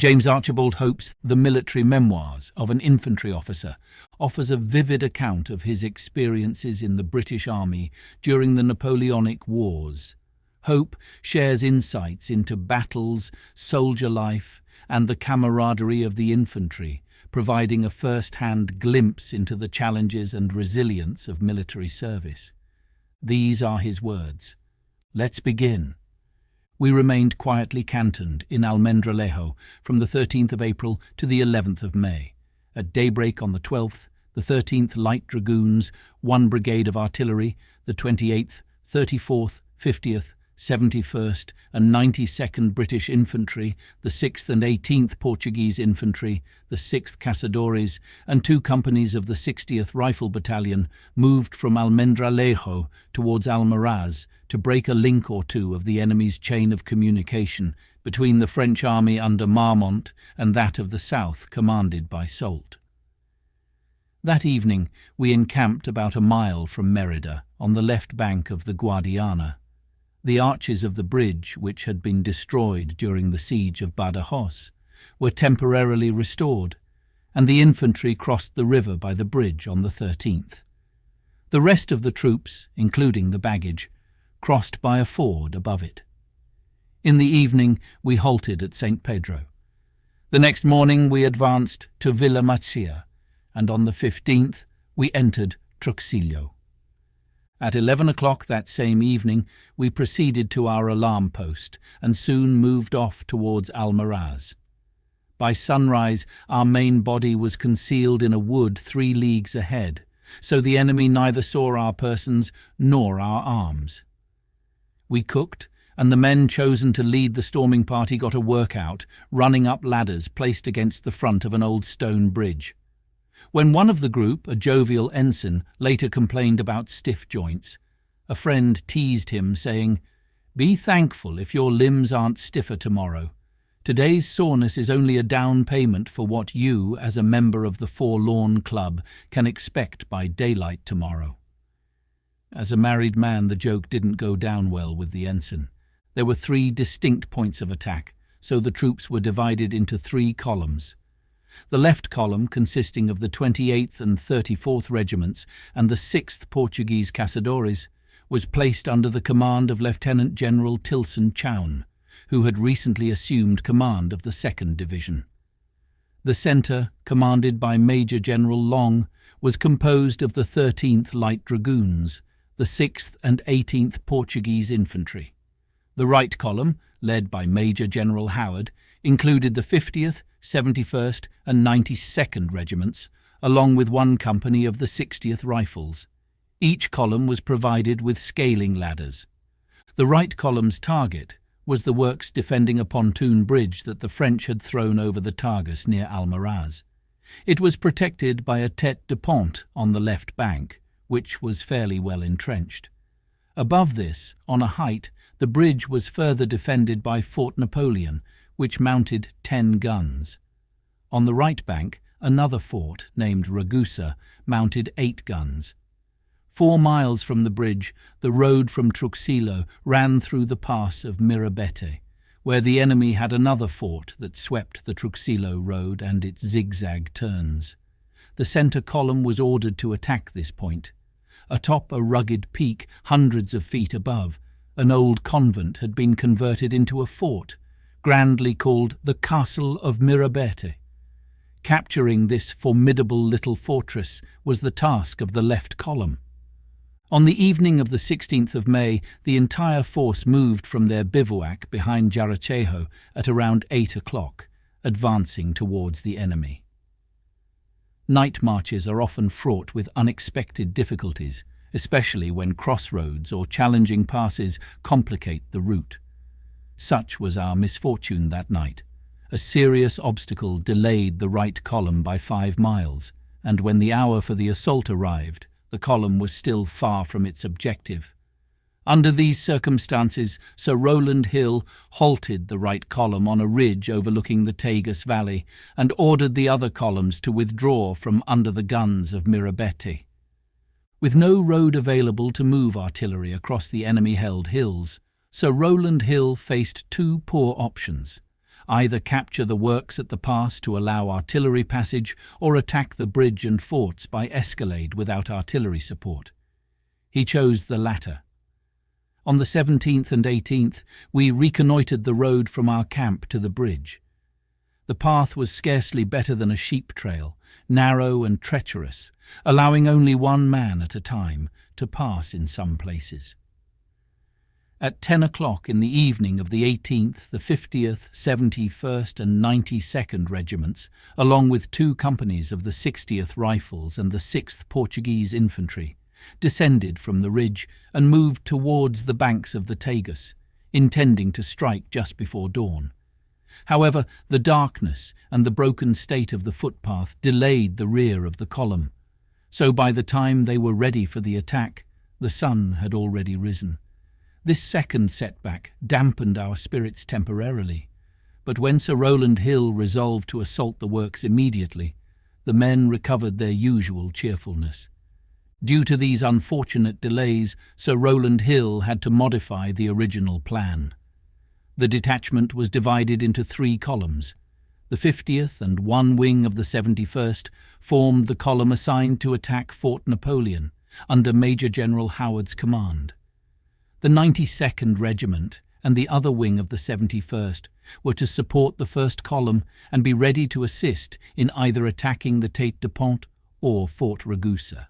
James Archibald Hope's The Military Memoirs of an Infantry Officer offers a vivid account of his experiences in the British Army during the Napoleonic Wars. Hope shares insights into battles, soldier life, and the camaraderie of the infantry, providing a first-hand glimpse into the challenges and resilience of military service. These are his words. Let's begin. We remained quietly cantoned in Almendralejo from the 13th of April to the 11th of May. At daybreak on the 12th, the 13th Light Dragoons, 1 Brigade of Artillery, the 28th, 34th, 50th, 71st and 92nd British Infantry, the 6th and 18th Portuguese Infantry, the 6th Caçadores, and 2 companies of the 60th Rifle Battalion moved from Almendralejo towards Almaraz to break a link or two of the enemy's chain of communication between the French army under Marmont and that of the south commanded by Soult. That evening we encamped about a mile from Mérida on the left bank of the Guadiana. The arches of the bridge, which had been destroyed during the siege of Badajoz, were temporarily restored, and the infantry crossed the river by the bridge on the 13th. The rest of the troops, including the baggage, crossed by a ford above it. In the evening we halted at St. Pedro. The next morning we advanced to Villa Mazzia, and on the 15th we entered Truxillo. At 11 o'clock that same evening, we proceeded to our alarm post and soon moved off towards Almaraz. By sunrise, our main body was concealed in a wood 3 leagues ahead, so the enemy neither saw our persons nor our arms. We cooked, and the men chosen to lead the storming party got a workout, running up ladders placed against the front of an old stone bridge. When one of the group, a jovial ensign, later complained about stiff joints, a friend teased him, saying, "Be thankful if your limbs aren't stiffer tomorrow. Today's soreness is only a down payment for what you, as a member of the Forlorn Club, can expect by daylight tomorrow." As a married man, the joke didn't go down well with the ensign. There were 3 distinct points of attack, so the troops were divided into 3 columns. The left column, consisting of the 28th and 34th Regiments and the 6th Portuguese Caçadores, was placed under the command of Lieutenant General Tilson Chown, who had recently assumed command of the 2nd Division. The centre, commanded by Major General Long, was composed of the 13th Light Dragoons, the 6th and 18th Portuguese Infantry. The right column, led by Major General Howard, included the 50th, 71st and 92nd Regiments, along with 1 company of the 60th Rifles. Each column was provided with scaling ladders. The right column's target was the works defending a pontoon bridge that the French had thrown over the Tagus near Almaraz. It was protected by a tête de pont on the left bank, which was fairly well entrenched. Above this, on a height, the bridge was further defended by Fort Napoleon, which mounted 10 guns. On the right bank, another fort, named Ragusa, mounted 8 guns. 4 miles from the bridge, the road from Truxillo ran through the pass of Mirabete, where the enemy had another fort that swept the Truxillo road and its zigzag turns. The centre column was ordered to attack this point. Atop a rugged peak hundreds of feet above, an old convent had been converted into a fort, grandly called the Castle of Mirabete. Capturing this formidable little fortress was the task of the left column. On the evening of the 16th of May, the entire force moved from their bivouac behind Jarachejo at around 8 o'clock, advancing towards the enemy. Night marches are often fraught with unexpected difficulties, especially when crossroads or challenging passes complicate the route. Such was our misfortune that night. A serious obstacle delayed the right column by 5 miles, and when the hour for the assault arrived, the column was still far from its objective. Under these circumstances, Sir Rowland Hill halted the right column on a ridge overlooking the Tagus Valley and ordered the other columns to withdraw from under the guns of Mirabete. With no road available to move artillery across the enemy-held hills, Sir Rowland Hill faced 2 poor options: either capture the works at the pass to allow artillery passage or attack the bridge and forts by escalade without artillery support. He chose the latter. On the 17th and 18th, we reconnoitred the road from our camp to the bridge. The path was scarcely better than a sheep trail, narrow and treacherous, allowing only one man at a time to pass in some places. At 10 o'clock in the evening of the 18th, the 50th, 71st and 92nd Regiments, along with 2 companies of the 60th Rifles and the 6th Portuguese Infantry, descended from the ridge and moved towards the banks of the Tagus, intending to strike just before dawn. However, the darkness and the broken state of the footpath delayed the rear of the column, so by the time they were ready for the attack, the sun had already risen. This second setback dampened our spirits temporarily, but when Sir Rowland Hill resolved to assault the works immediately, the men recovered their usual cheerfulness. Due to these unfortunate delays, Sir Rowland Hill had to modify the original plan. The detachment was divided into 3 columns. The 50th and one wing of the 71st formed the column assigned to attack Fort Napoleon, under Major General Howard's command. The 92nd Regiment and the other wing of the 71st were to support the first column and be ready to assist in either attacking the Tête de Pont or Fort Ragusa.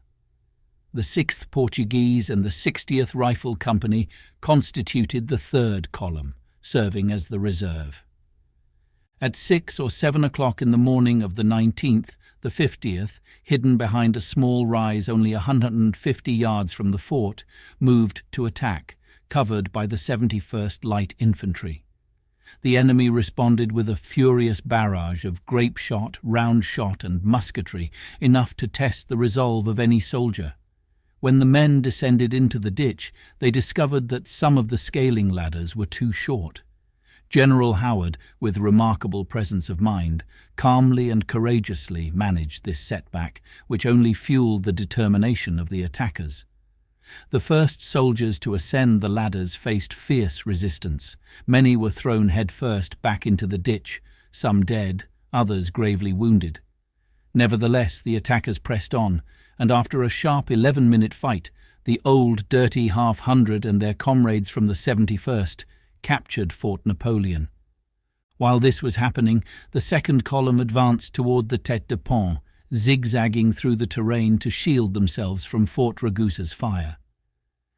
The 6th Portuguese and the 60th Rifle Company constituted the third column, serving as the reserve. At 6 or 7 o'clock in the morning of the 19th, the 50th, hidden behind a small rise only 150 yards from the fort, moved to attack, covered by the 71st Light Infantry. The enemy responded with a furious barrage of grape shot, round shot and musketry, enough to test the resolve of any soldier. When the men descended into the ditch, they discovered that some of the scaling ladders were too short. General Howard, with remarkable presence of mind, calmly and courageously managed this setback, which only fueled the determination of the attackers. The first soldiers to ascend the ladders faced fierce resistance. Many were thrown headfirst back into the ditch, some dead, others gravely wounded. Nevertheless, the attackers pressed on, and after a sharp 11-minute fight, the old dirty half-hundred and their comrades from the 71st captured Fort Napoleon. While this was happening, the second column advanced toward the Tête de Pont, zigzagging through the terrain to shield themselves from Fort Ragusa's fire.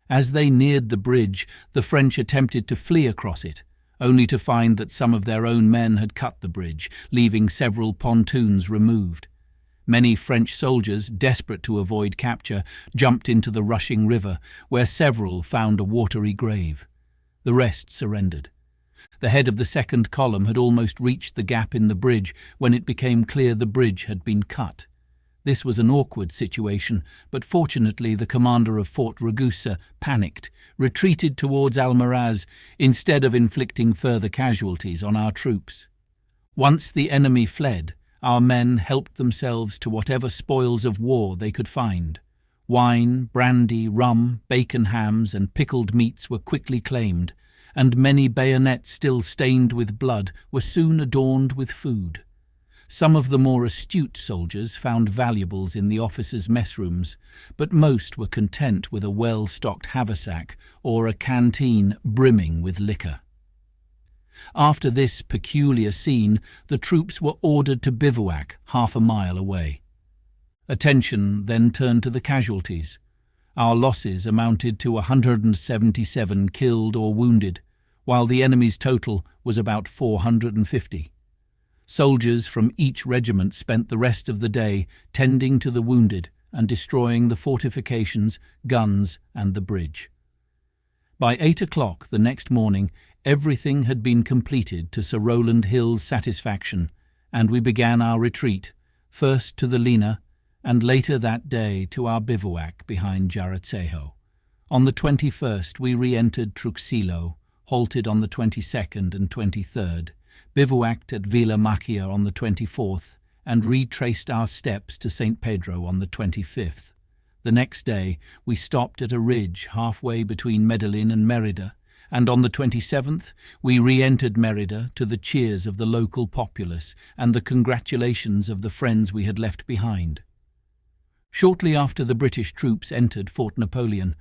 As they neared the bridge, the French attempted to flee across it, only to find that some of their own men had cut the bridge, leaving several pontoons removed. Many French soldiers, desperate to avoid capture, jumped into the rushing river, where several found a watery grave. The rest surrendered. The head of the second column had almost reached the gap in the bridge when it became clear the bridge had been cut. This was an awkward situation, but fortunately the commander of Fort Ragusa panicked, retreated towards Almaraz instead of inflicting further casualties on our troops. Once the enemy fled, our men helped themselves to whatever spoils of war they could find. Wine, brandy, rum, bacon hams, and pickled meats were quickly claimed, and many bayonets still stained with blood were soon adorned with food. Some of the more astute soldiers found valuables in the officers' mess rooms, but most were content with a well-stocked haversack or a canteen brimming with liquor. After this peculiar scene, the troops were ordered to bivouac half a mile away. Attention then turned to the casualties. Our losses amounted to 177 killed or wounded, while the enemy's total was about 450. Soldiers from each regiment spent the rest of the day tending to the wounded and destroying the fortifications, guns, and the bridge. By 8 o'clock the next morning, everything had been completed to Sir Rowland Hill's satisfaction, and we began our retreat, first to the Lena, and later that day to our bivouac behind Jaracejo. On the 21st we re-entered Truxillo, halted on the 22nd and 23rd, bivouacked at Villa Macchia on the 24th, and retraced our steps to St. Pedro on the 25th. The next day we stopped at a ridge halfway between Medellin and Merida, and on the 27th we re-entered Merida to the cheers of the local populace and the congratulations of the friends we had left behind. Shortly after the British troops entered Fort Napoleon,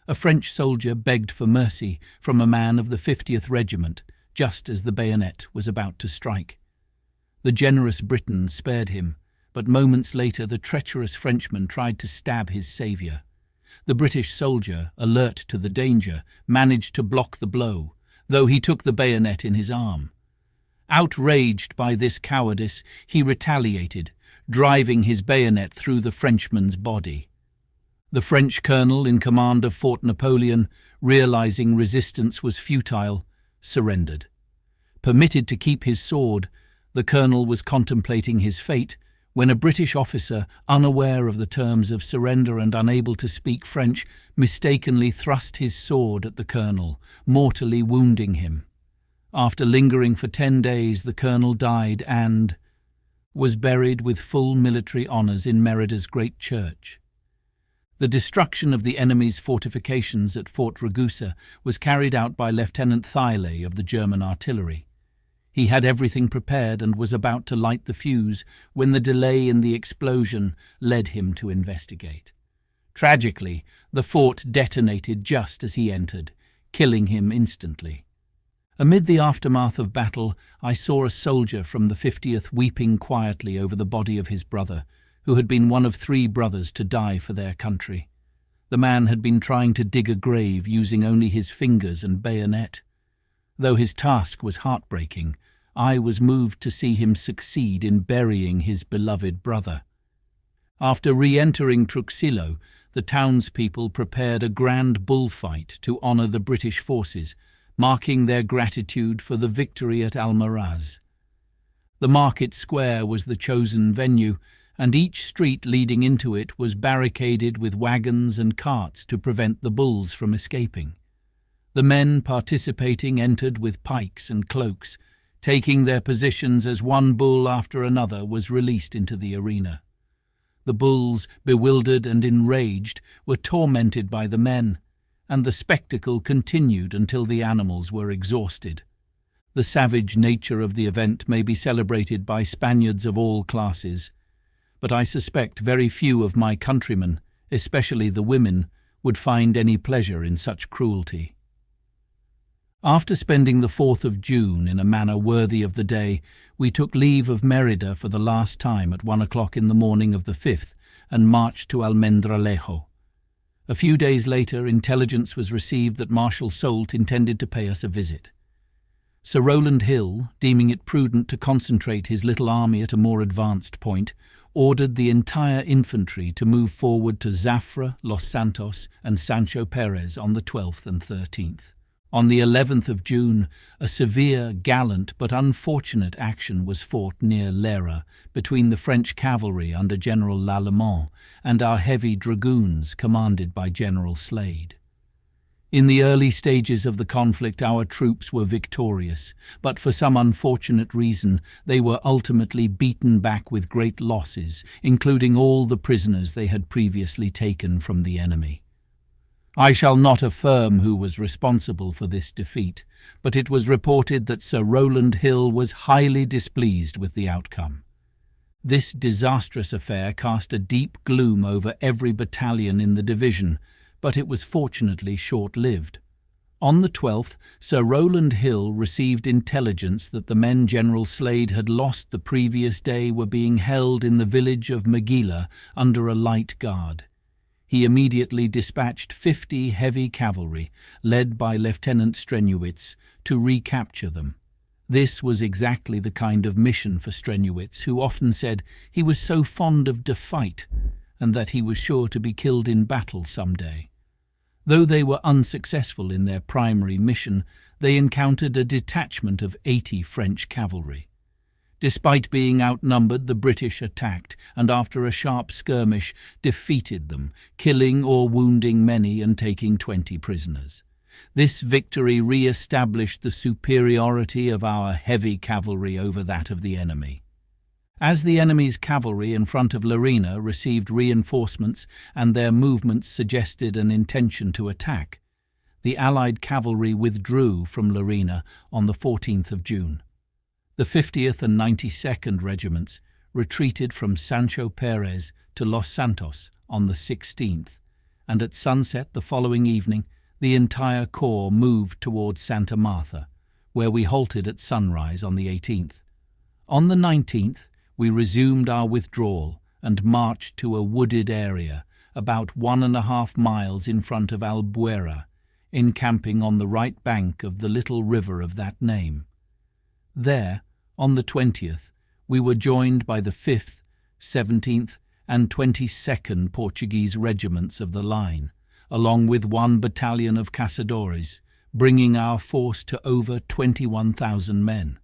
a French soldier begged for mercy from a man of the 50th Regiment just as the bayonet was about to strike. The generous Briton spared him, but moments later the treacherous Frenchman tried to stab his saviour. The British soldier, alert to the danger, managed to block the blow, though he took the bayonet in his arm. Outraged by this cowardice, he retaliated, driving his bayonet through the Frenchman's body. The French colonel in command of Fort Napoleon, realizing resistance was futile, surrendered. Permitted to keep his sword, the colonel was contemplating his fate when a British officer, unaware of the terms of surrender and unable to speak French, mistakenly thrust his sword at the colonel, mortally wounding him. After lingering for 10 days, the colonel died and was buried with full military honours in Merida's great church. The destruction of the enemy's fortifications at Fort Ragusa was carried out by Lieutenant Thiele of the German artillery. He had everything prepared and was about to light the fuse when the delay in the explosion led him to investigate. Tragically, the fort detonated just as he entered, killing him instantly. Amid the aftermath of battle, I saw a soldier from the 50th weeping quietly over the body of his brother, who had been one of 3 brothers to die for their country. The man had been trying to dig a grave using only his fingers and bayonet. Though his task was heartbreaking, I was moved to see him succeed in burying his beloved brother. After re-entering Truxillo, the townspeople prepared a grand bullfight to honour the British forces, marking their gratitude for the victory at Almaraz. The market square was the chosen venue, and each street leading into it was barricaded with wagons and carts to prevent the bulls from escaping. The men participating entered with pikes and cloaks, taking their positions as one bull after another was released into the arena. The bulls, bewildered and enraged, were tormented by the men, and the spectacle continued until the animals were exhausted. The savage nature of the event may be celebrated by Spaniards of all classes, but I suspect very few of my countrymen, especially the women, would find any pleasure in such cruelty. After spending the 4th of June in a manner worthy of the day, we took leave of Merida for the last time at 1 o'clock in the morning of the 5th and marched to Almendralejo. A few days later, intelligence was received that Marshal Soult intended to pay us a visit. Sir Rowland Hill, deeming it prudent to concentrate his little army at a more advanced point, ordered the entire infantry to move forward to Zafra, Los Santos, and Sancho Perez on the 12th and 13th. On the 11th of June, a severe, gallant but unfortunate action was fought near Lera between the French cavalry under General Lallemand and our heavy dragoons commanded by General Slade. In the early stages of the conflict, our troops were victorious, but for some unfortunate reason they were ultimately beaten back with great losses, including all the prisoners they had previously taken from the enemy. I shall not affirm who was responsible for this defeat, but it was reported that Sir Rowland Hill was highly displeased with the outcome. This disastrous affair cast a deep gloom over every battalion in the division, but it was fortunately short-lived. On the 12th, Sir Rowland Hill received intelligence that the men General Slade had lost the previous day were being held in the village of Maguila under a light guard. He immediately dispatched 50 heavy cavalry, led by Lieutenant Strenuitz, to recapture them. This was exactly the kind of mission for Strenuitz, who often said he was so fond of to fight, and that he was sure to be killed in battle some day. Though they were unsuccessful in their primary mission, they encountered a detachment of 80 French cavalry. Despite being outnumbered, the British attacked, and after a sharp skirmish, defeated them, killing or wounding many and taking 20 prisoners. This victory re-established the superiority of our heavy cavalry over that of the enemy. As the enemy's cavalry in front of Lerena received reinforcements and their movements suggested an intention to attack, the Allied cavalry withdrew from Lorena on the 14th of June. The 50th and 92nd Regiments retreated from Sancho Perez to Los Santos on the 16th, and at sunset the following evening the entire corps moved towards Santa Martha, where we halted at sunrise on the 18th. On the 19th we resumed our withdrawal and marched to a wooded area about 1.5 miles in front of Albuera, encamping on the right bank of the little river of that name. There, on the 20th, we were joined by the 5th, 17th and 22nd Portuguese regiments of the line, along with 1 battalion of caçadores, bringing our force to over 21,000 men.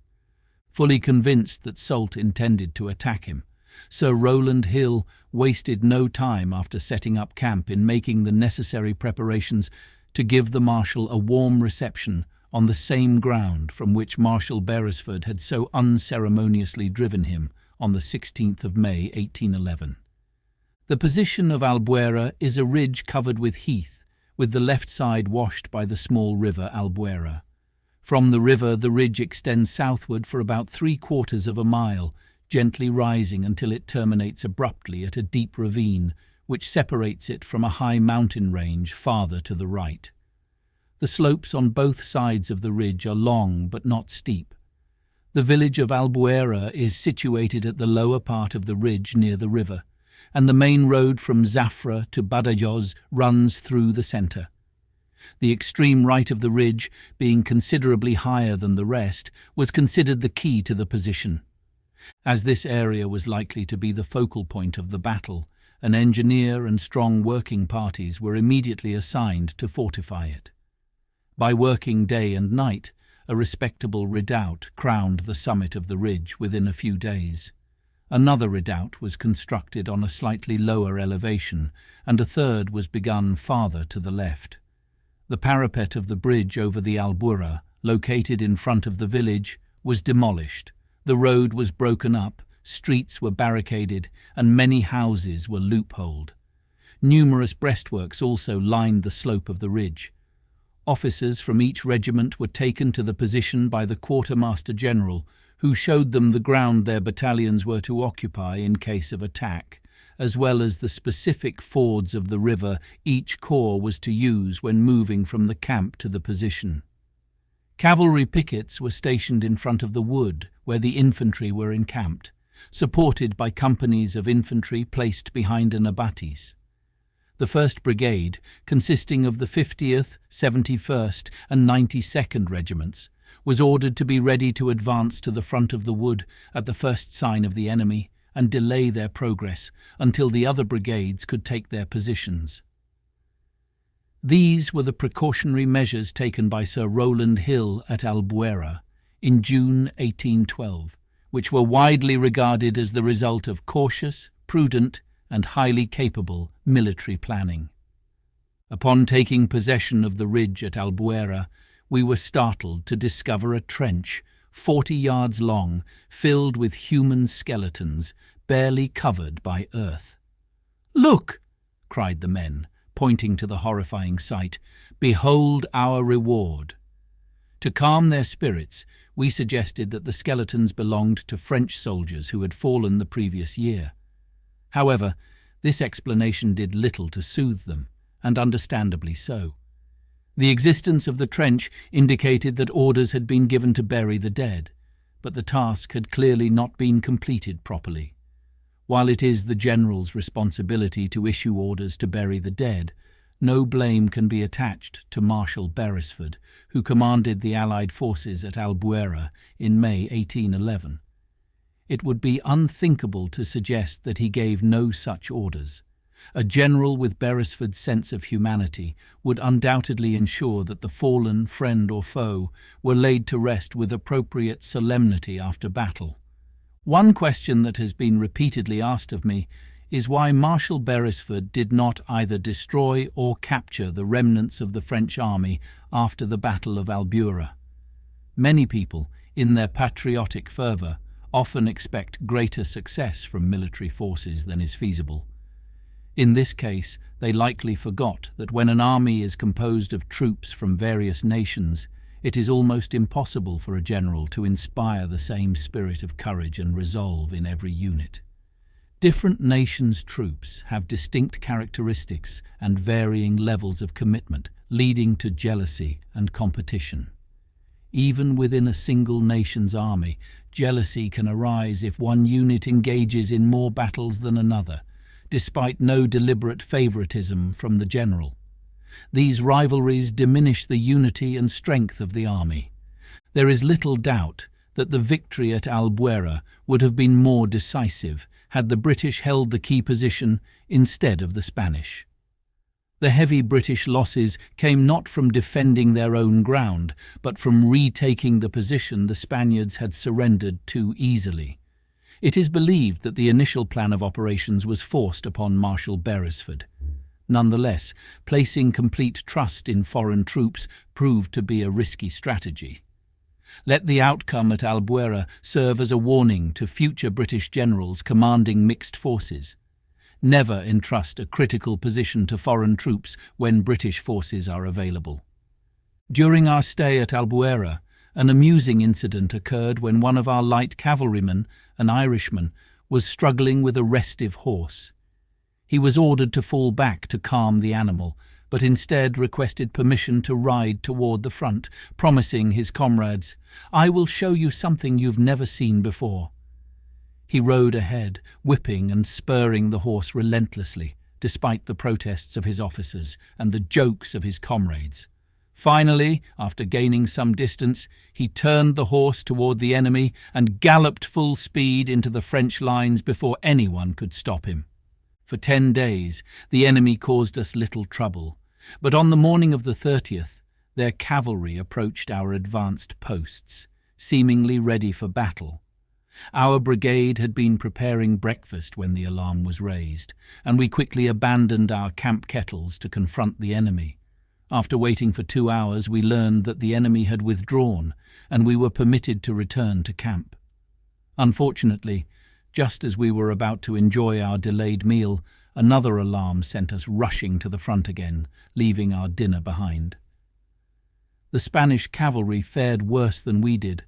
Fully convinced that Soult intended to attack him, Sir Rowland Hill wasted no time after setting up camp in making the necessary preparations to give the Marshal a warm reception on the same ground from which Marshal Beresford had so unceremoniously driven him on the 16th of May 1811. The position of Albuera is a ridge covered with heath, with the left side washed by the small river Albuera. From the river the ridge extends southward for about 3/4 of a mile, gently rising until it terminates abruptly at a deep ravine, which separates it from a high mountain range farther to the right. The slopes on both sides of the ridge are long but not steep. The village of Albuera is situated at the lower part of the ridge near the river, and the main road from Zafra to Badajoz runs through the centre. The extreme right of the ridge, being considerably higher than the rest, was considered the key to the position. As this area was likely to be the focal point of the battle, an engineer and strong working parties were immediately assigned to fortify it. By working day and night, a respectable redoubt crowned the summit of the ridge within a few days. Another redoubt was constructed on a slightly lower elevation, and a third was begun farther to the left. The parapet of the bridge over the Albuera, located in front of the village, was demolished. The road was broken up, streets were barricaded, and many houses were loopholed. Numerous breastworks also lined the slope of the ridge. Officers from each regiment were taken to the position by the quartermaster-general, who showed them the ground their battalions were to occupy in case of attack, as well as the specific fords of the river each corps was to use when moving from the camp to the position. Cavalry pickets were stationed in front of the wood where the infantry were encamped, supported by companies of infantry placed behind an abatis. The 1st Brigade, consisting of the 50th, 71st and 92nd Regiments, was ordered to be ready to advance to the front of the wood at the first sign of the enemy and delay their progress until the other brigades could take their positions. These were the precautionary measures taken by Sir Rowland Hill at Albuera in June 1812, which were widely regarded as the result of cautious, prudent, and highly capable military planning. Upon taking possession of the ridge at Albuera, we were startled to discover a trench 40 yards long, filled with human skeletons, barely covered by earth. "Look!" cried the men, pointing to the horrifying sight. "Behold our reward." To calm their spirits, we suggested that the skeletons belonged to French soldiers who had fallen the previous year. However, this explanation did little to soothe them, and understandably so. The existence of the trench indicated that orders had been given to bury the dead, but the task had clearly not been completed properly. While it is the general's responsibility to issue orders to bury the dead, no blame can be attached to Marshal Beresford, who commanded the Allied forces at Albuera in May 1811. It would be unthinkable to suggest that he gave no such orders. A general with Beresford's sense of humanity would undoubtedly ensure that the fallen, friend or foe, were laid to rest with appropriate solemnity after battle. One question that has been repeatedly asked of me is why Marshal Beresford did not either destroy or capture the remnants of the French army after the Battle of Albuera. Many people, in their patriotic fervour, often expect greater success from military forces than is feasible. In this case, they likely forgot that when an army is composed of troops from various nations, it is almost impossible for a general to inspire the same spirit of courage and resolve in every unit. Different nations' troops have distinct characteristics and varying levels of commitment, leading to jealousy and competition. Even within a single nation's army, jealousy can arise if one unit engages in more battles than another, despite no deliberate favoritism from the general. These rivalries diminish the unity and strength of the army. There is little doubt that the victory at Albuera would have been more decisive had the British held the key position instead of the Spanish. The heavy British losses came not from defending their own ground, but from retaking the position the Spaniards had surrendered too easily. It is believed that the initial plan of operations was forced upon Marshal Beresford. Nonetheless, placing complete trust in foreign troops proved to be a risky strategy. Let the outcome at Albuera serve as a warning to future British generals commanding mixed forces. Never entrust a critical position to foreign troops when British forces are available. During our stay at Albuera, an amusing incident occurred when one of our light cavalrymen, an Irishman, was struggling with a restive horse. He was ordered to fall back to calm the animal, but instead requested permission to ride toward the front, promising his comrades, "I will show you something you've never seen before." He rode ahead, whipping and spurring the horse relentlessly, despite the protests of his officers and the jokes of his comrades. Finally, after gaining some distance, he turned the horse toward the enemy and galloped full speed into the French lines before anyone could stop him. For 10 days, the enemy caused us little trouble, but on the morning of the 30th, their cavalry approached our advanced posts, seemingly ready for battle. Our brigade had been preparing breakfast when the alarm was raised, and we quickly abandoned our camp kettles to confront the enemy. After waiting for 2 hours, we learned that the enemy had withdrawn, and we were permitted to return to camp. Unfortunately, just as we were about to enjoy our delayed meal, another alarm sent us rushing to the front again, leaving our dinner behind. The Spanish cavalry fared worse than we did.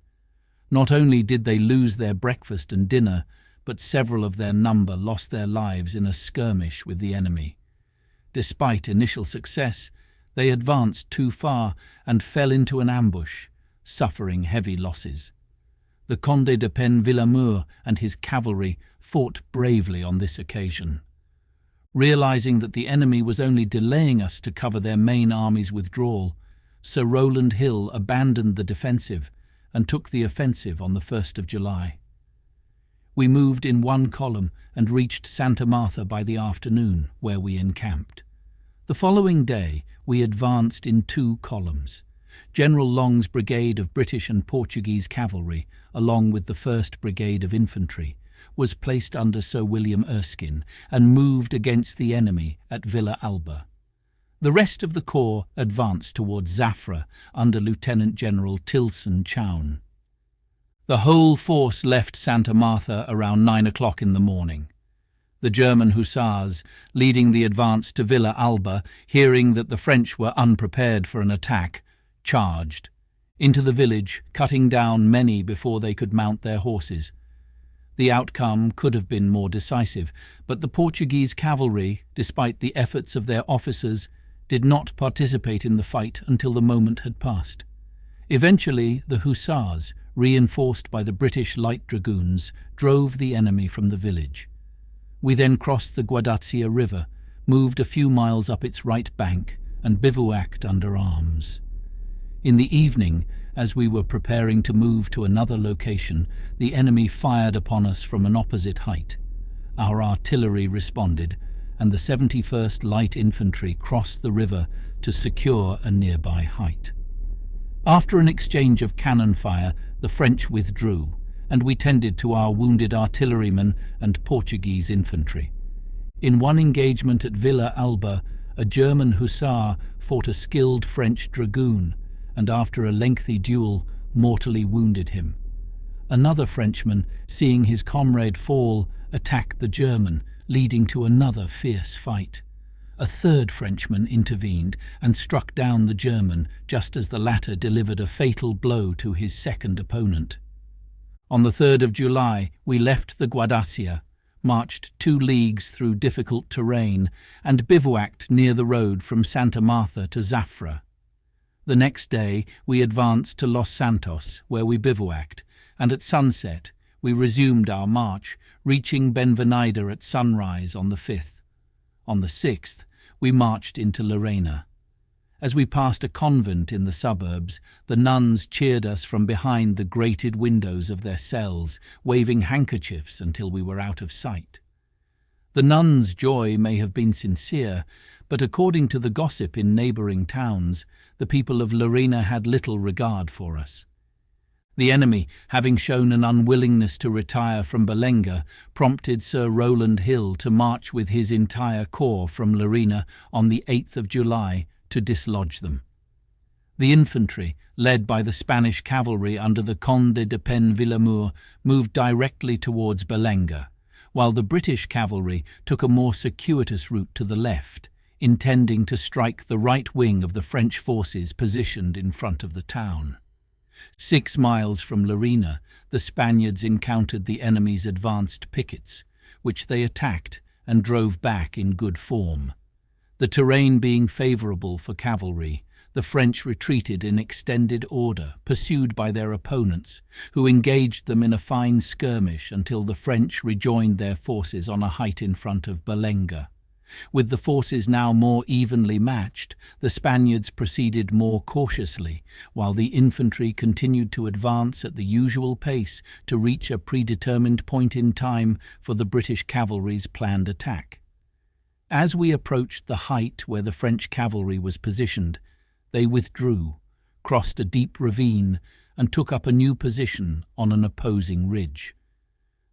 Not only did they lose their breakfast and dinner, but several of their number lost their lives in a skirmish with the enemy. Despite initial success, they advanced too far and fell into an ambush, suffering heavy losses. The Conde de Villamur and his cavalry fought bravely on this occasion. Realizing that the enemy was only delaying us to cover their main army's withdrawal, Sir Rowland Hill abandoned the defensive and took the offensive on the 1st of July. We moved in one column and reached Santa Martha by the afternoon, where we encamped. The following day, we advanced in 2 columns. General Long's brigade of British and Portuguese cavalry, along with the 1st Brigade of Infantry, was placed under Sir William Erskine and moved against the enemy at Villa Alba. The rest of the corps advanced towards Zafra under Lieutenant General Tilson Chown. The whole force left Santa Martha around 9 o'clock in the morning. The German hussars, leading the advance to Villa Alba, hearing that the French were unprepared for an attack, charged into the village, cutting down many before they could mount their horses. The outcome could have been more decisive, but the Portuguese cavalry, despite the efforts of their officers, did not participate in the fight until the moment had passed. Eventually, the hussars, reinforced by the British light dragoons, drove the enemy from the village. We then crossed the Guadalquivir River, moved a few miles up its right bank, and bivouacked under arms. In the evening, as we were preparing to move to another location, the enemy fired upon us from an opposite height. Our artillery responded, and the 71st Light Infantry crossed the river to secure a nearby height. After an exchange of cannon fire, the French withdrew, and we tended to our wounded artillerymen and Portuguese infantry. In one engagement at Villa Alba, a German hussar fought a skilled French dragoon, and after a lengthy duel, mortally wounded him. Another Frenchman, seeing his comrade fall, attacked the German, leading to another fierce fight. A third Frenchman intervened and struck down the German just as the latter delivered a fatal blow to his second opponent. On the 3rd of July, we left the Guardasia, marched 2 leagues through difficult terrain, and bivouacked near the road from Santa Martha to Zafra. The next day, we advanced to Los Santos, where we bivouacked, and at sunset, we resumed our march, reaching Benvenida at sunrise on the 5th. On the 6th, we marched into Llerena. As we passed a convent in the suburbs, the nuns cheered us from behind the grated windows of their cells, waving handkerchiefs until we were out of sight. The nuns' joy may have been sincere, but according to the gossip in neighbouring towns, the people of Llerena had little regard for us. The enemy, having shown an unwillingness to retire from Belenga, prompted Sir Rowland Hill to march with his entire corps from Llerena on the 8th of July to dislodge them. The infantry, led by the Spanish cavalry under the Conde de Pen-Villamur, moved directly towards Belenga, while the British cavalry took a more circuitous route to the left, intending to strike the right wing of the French forces positioned in front of the town. 6 miles from Llerena, the Spaniards encountered the enemy's advanced pickets, which they attacked and drove back in good form. The terrain being favourable for cavalry, the French retreated in extended order, pursued by their opponents, who engaged them in a fine skirmish until the French rejoined their forces on a height in front of Belenga. With the forces now more evenly matched, the Spaniards proceeded more cautiously, while the infantry continued to advance at the usual pace to reach a predetermined point in time for the British cavalry's planned attack. As we approached the height where the French cavalry was positioned, they withdrew, crossed a deep ravine, and took up a new position on an opposing ridge.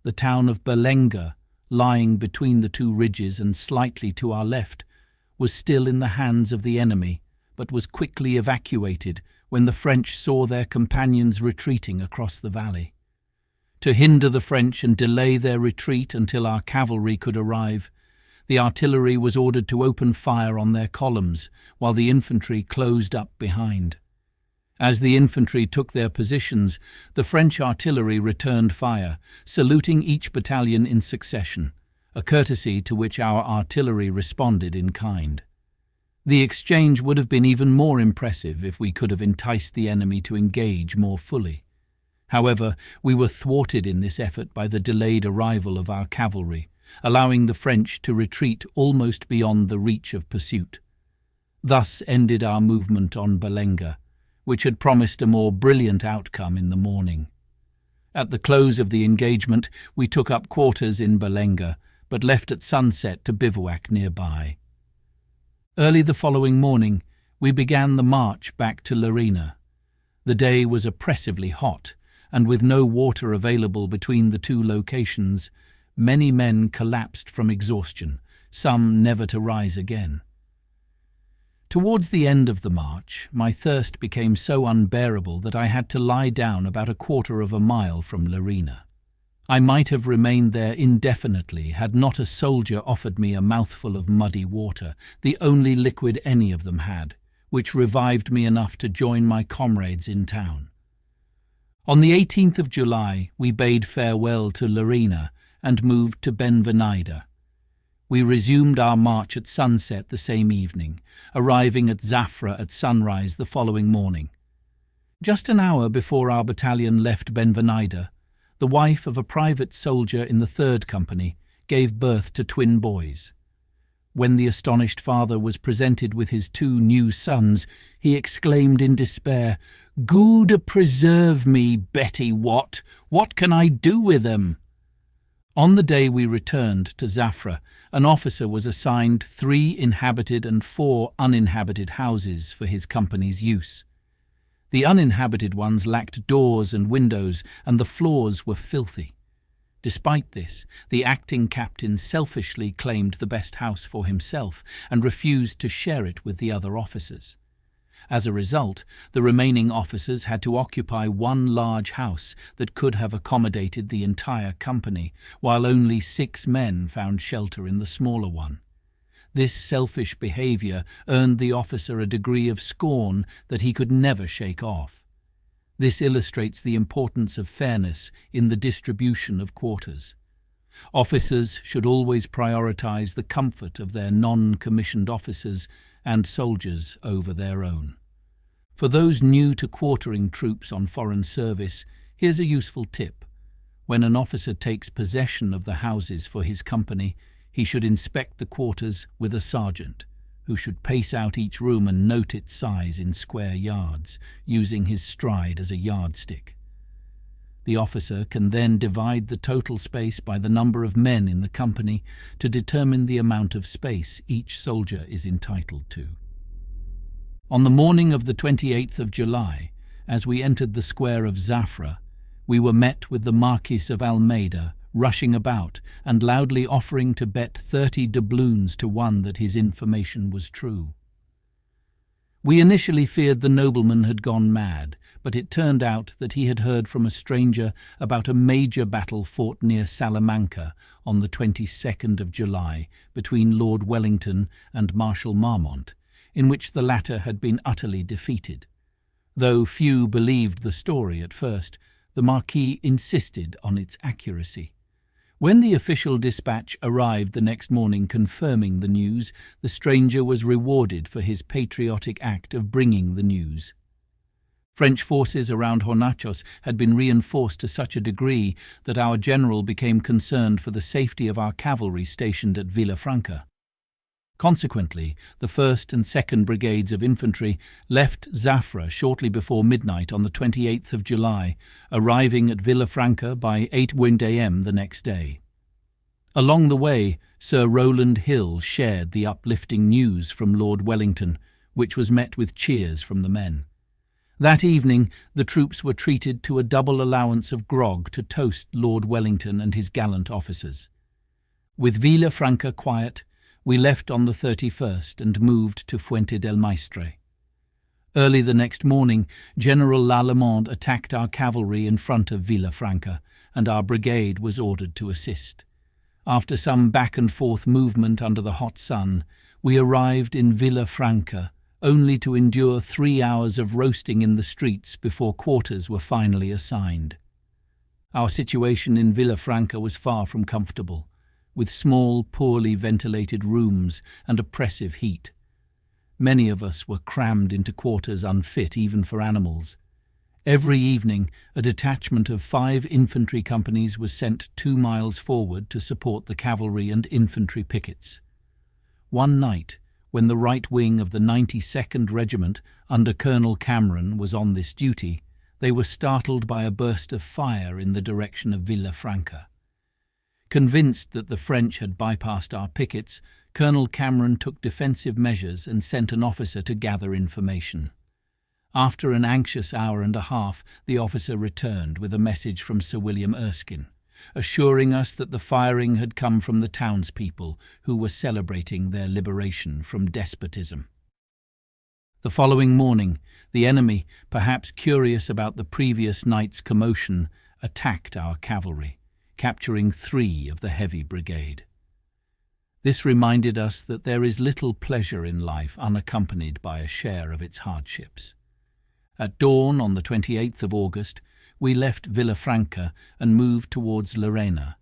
The town of Belenga, lying between the 2 ridges and slightly to our left, was still in the hands of the enemy, but was quickly evacuated when the French saw their companions retreating across the valley. To hinder the French and delay their retreat until our cavalry could arrive, the artillery was ordered to open fire on their columns, while the infantry closed up behind. As the infantry took their positions, the French artillery returned fire, saluting each battalion in succession, a courtesy to which our artillery responded in kind. The exchange would have been even more impressive if we could have enticed the enemy to engage more fully. However, we were thwarted in this effort by the delayed arrival of our cavalry, allowing the French to retreat almost beyond the reach of pursuit. Thus ended our movement on Belenga, which had promised a more brilliant outcome in the morning. At the close of the engagement, we took up quarters in Belenga, but left at sunset to bivouac nearby. Early the following morning, we began the march back to Llerena. The day was oppressively hot, and with no water available between the 2 locations, many men collapsed from exhaustion, some never to rise again. Towards the end of the march, my thirst became so unbearable that I had to lie down about a quarter of a mile from Llerena. I might have remained there indefinitely had not a soldier offered me a mouthful of muddy water, the only liquid any of them had, which revived me enough to join my comrades in town. On the 18th of July, we bade farewell to Llerena and moved to Benvenida. We resumed our march at sunset the same evening, arriving at Zafra at sunrise the following morning. Just an hour before our battalion left Benvenida, the wife of a private soldier in the 3rd Company gave birth to twin boys. When the astonished father was presented with his 2 new sons, he exclaimed in despair, "God preserve me, Betty Watt! What can I do with them?" On the day we returned to Zafra, an officer was assigned 3 inhabited and 4 uninhabited houses for his company's use. The uninhabited ones lacked doors and windows, and the floors were filthy. Despite this, the acting captain selfishly claimed the best house for himself and refused to share it with the other officers. As a result, the remaining officers had to occupy one large house that could have accommodated the entire company, while only 6 men found shelter in the smaller one. This selfish behaviour earned the officer a degree of scorn that he could never shake off. This illustrates the importance of fairness in the distribution of quarters. Officers should always prioritise the comfort of their non-commissioned officers and soldiers over their own. For those new to quartering troops on foreign service, here's a useful tip. When an officer takes possession of the houses for his company, he should inspect the quarters with a sergeant, who should pace out each room and note its size in square yards, using his stride as a yardstick. The officer can then divide the total space by the number of men in the company to determine the amount of space each soldier is entitled to. On the morning of the 28th of July, as we entered the square of Zafra, we were met with the Marquis of Almeida rushing about and loudly offering to bet 30 doubloons to 1 that his information was true. We initially feared the nobleman had gone mad, but it turned out that he had heard from a stranger about a major battle fought near Salamanca on the 22nd of July between Lord Wellington and Marshal Marmont, in which the latter had been utterly defeated. Though few believed the story at first, the Marquis insisted on its accuracy. When the official dispatch arrived the next morning confirming the news, the stranger was rewarded for his patriotic act of bringing the news. French forces around Hornachos had been reinforced to such a degree that our general became concerned for the safety of our cavalry stationed at Villafranca. Consequently, the 1st and 2nd Brigades of Infantry left Zafra shortly before midnight on the 28th of July, arriving at Villafranca by 8 a.m. the next day. Along the way, Sir Rowland Hill shared the uplifting news from Lord Wellington, which was met with cheers from the men. That evening, the troops were treated to a double allowance of grog to toast Lord Wellington and his gallant officers. With Villafranca quiet, we left on the 31st and moved to Fuente del Maestre. Early the next morning, General Lallemande attacked our cavalry in front of Villafranca, and our brigade was ordered to assist. After some back-and-forth movement under the hot sun, we arrived in Villafranca, only to endure 3 hours of roasting in the streets before quarters were finally assigned. Our situation in Villafranca was far from comfortable, with small, poorly ventilated rooms and oppressive heat. Many of us were crammed into quarters unfit even for animals. Every evening, a detachment of 5 infantry companies was sent 2 miles forward to support the cavalry and infantry pickets. One night, when the right wing of the 92nd Regiment under Colonel Cameron was on this duty, they were startled by a burst of fire in the direction of Villafranca. Convinced that the French had bypassed our pickets, Colonel Cameron took defensive measures and sent an officer to gather information. After an anxious hour and a half, the officer returned with a message from Sir William Erskine, assuring us that the firing had come from the townspeople who were celebrating their liberation from despotism. The following morning, the enemy, perhaps curious about the previous night's commotion, attacked our cavalry, capturing 3 of the heavy brigade. This reminded us that there is little pleasure in life unaccompanied by a share of its hardships. At dawn on the 28th of August, we left Villafranca and moved towards Llerena.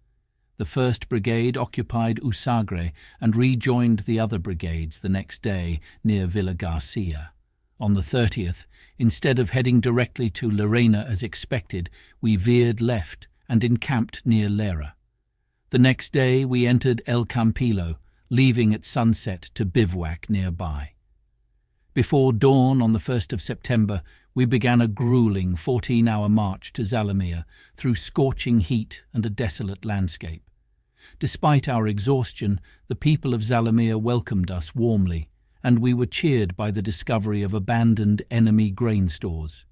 The 1st Brigade occupied Usagre and rejoined the other brigades the next day near Villa Garcia. On the 30th, instead of heading directly to Llerena as expected, we veered left and encamped near Lera. The next day we entered El Campillo, leaving at sunset to bivouac nearby. Before dawn on the 1st of September, we began a grueling 14-hour march to Zalamea through scorching heat and a desolate landscape. Despite our exhaustion, the people of Zalamea welcomed us warmly, and we were cheered by the discovery of abandoned enemy grain stores.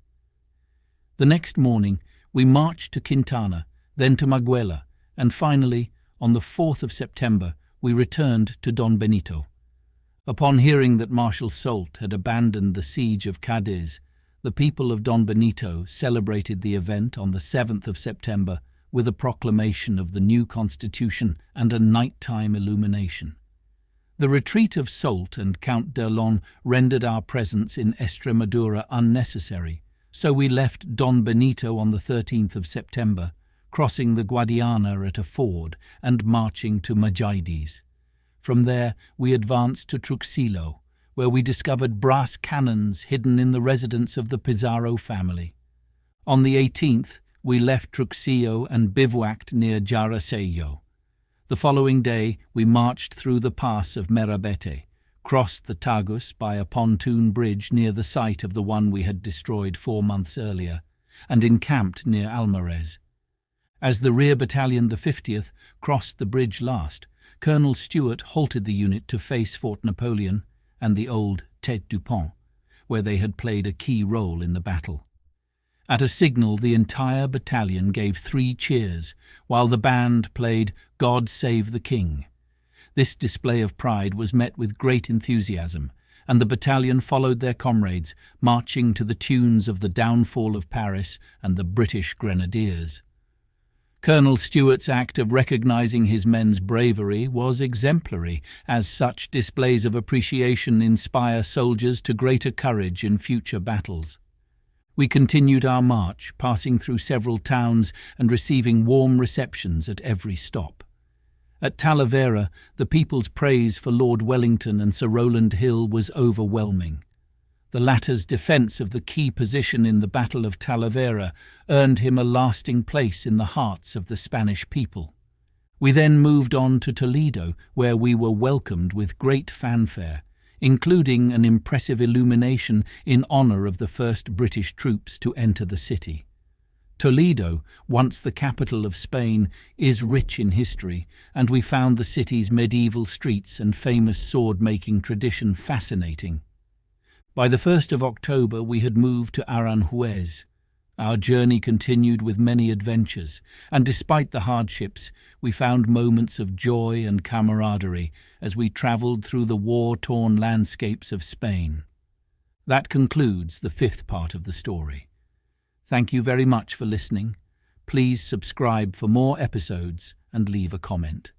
The next morning, we marched to Quintana, then to Maguela, and finally, on the 4th of September, we returned to Don Benito. Upon hearing that Marshal Soult had abandoned the siege of Cadiz, the people of Don Benito celebrated the event on the 7th of September with a proclamation of the new constitution and a nighttime illumination. The retreat of Soult and Count d'Erlon rendered our presence in Estremadura unnecessary, so we left Don Benito on the 13th of September, crossing the Guadiana at a ford and marching to Majaidis. From there we advanced to Truxillo, where we discovered brass cannons hidden in the residence of the Pizarro family. On the 18th, we left Truxillo and bivouacked near Jarasello. The following day, we marched through the pass of Merabete, crossed the Tagus by a pontoon bridge near the site of the one we had destroyed 4 months earlier, and encamped near Almarez. As the rear battalion, the 50th, crossed the bridge last, Colonel Stewart halted the unit to face Fort Napoleon and the old Tête du Pont, where they had played a key role in the battle. At a signal, the entire battalion gave 3 cheers, while the band played God Save the King. This display of pride was met with great enthusiasm, and the battalion followed their comrades, marching to the tunes of the Downfall of Paris and the British Grenadiers. Colonel Stewart's act of recognizing his men's bravery was exemplary, as such displays of appreciation inspire soldiers to greater courage in future battles. We continued our march, passing through several towns and receiving warm receptions at every stop. At Talavera, the people's praise for Lord Wellington and Sir Rowland Hill was overwhelming. The latter's defence of the key position in the Battle of Talavera earned him a lasting place in the hearts of the Spanish people. We then moved on to Toledo, where we were welcomed with great fanfare, including an impressive illumination in honour of the first British troops to enter the city. Toledo, once the capital of Spain, is rich in history, and we found the city's medieval streets and famous sword-making tradition fascinating. By the 1st of October we had moved to Aranjuez. Our journey continued with many adventures, and despite the hardships, we found moments of joy and camaraderie as we travelled through the war-torn landscapes of Spain. That concludes the 5th part of the story. Thank you very much for listening. Please subscribe for more episodes and leave a comment.